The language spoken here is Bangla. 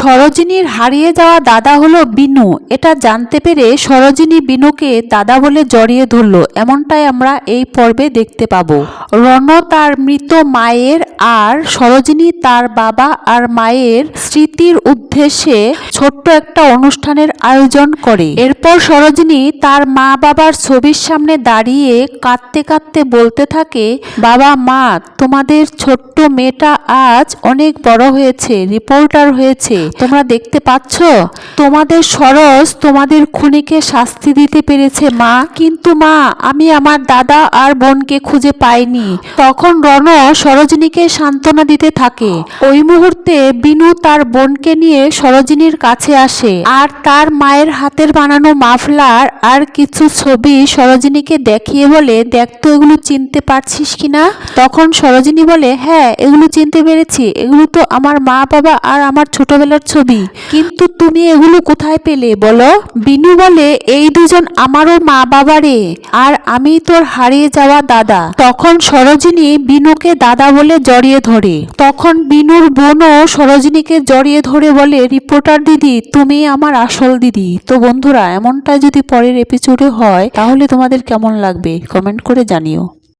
সরোজিনীর হারিয়ে যাওয়া দাদা হলো বিনু। এটা জানতে পেরে সরোজিনী বিনুকে দাদা বলে জড়িয়ে ধরলো। এমনটাই আমরা এই পর্বে দেখতে পাবো। রণ তার মৃত মায়ের আর সরোজিনী তার বাবা আর মায়ের স্মৃতির উদ্দেশ্যে ছোট্ট একটা অনুষ্ঠানের আয়োজন করে। এরপর সরোজিনী তার মা বাবার ছবির সামনে দাঁড়িয়ে কাঁদতে কাঁদতে বলতে থাকে, বাবা মা, তোমাদের ছোট্ট মেয়েটা আজ অনেক বড় হয়েছে, রিপোর্টার হয়েছে, তোমরা দেখতে পাচ্ছ। তোমাদের সরোজ তোমাদের খুনিকে শাস্তি দিতে পেরেছে মা, কিন্তু মা, আমি আমার দাদা আর বোনকে খুঁজে পাইনি। তখন রণ সরোজিনীকে সান্ত্বনা দিতে থাকে। ওই মুহূর্তে বিনু তার বোনকে নিয়ে সরোজিনীর কাছে আসে আর তার মায়ের হাতের বানানো মাফলার আর কিছু ছবি সরোজিনীকে দেখিয়ে বলে, দেখ তো এগুলো চিনতে পারছিস কিনা। তখন সরোজিনী বলে, হ্যাঁ, এগুলো চিনতে পেরেছি, এগুলো তো আমার মা বাবা আর আমার ছোটবেলার ছবি, কিন্তু তুমি এগুলো কোথায় পেলে বলো। বিনু বলে, এই দুজন আমারও মা বাবা রে, আর আমি তোর হারিয়ে যাওয়া দাদা। তখন সরোজিনী বিনুকে দাদা বলে জড়িয়ে ধরে। তখন বিনুর বোনও সরোজিনীকে জড়িয়ে ধরে বলে, রিপোর্টার দিদি, তুমি আমার আসল দিদি। তো বন্ধুরা, এমনটা যদি পরের এপিসোডে হয় তাহলে তোমাদের কেমন লাগবে কমেন্ট করে জানিও।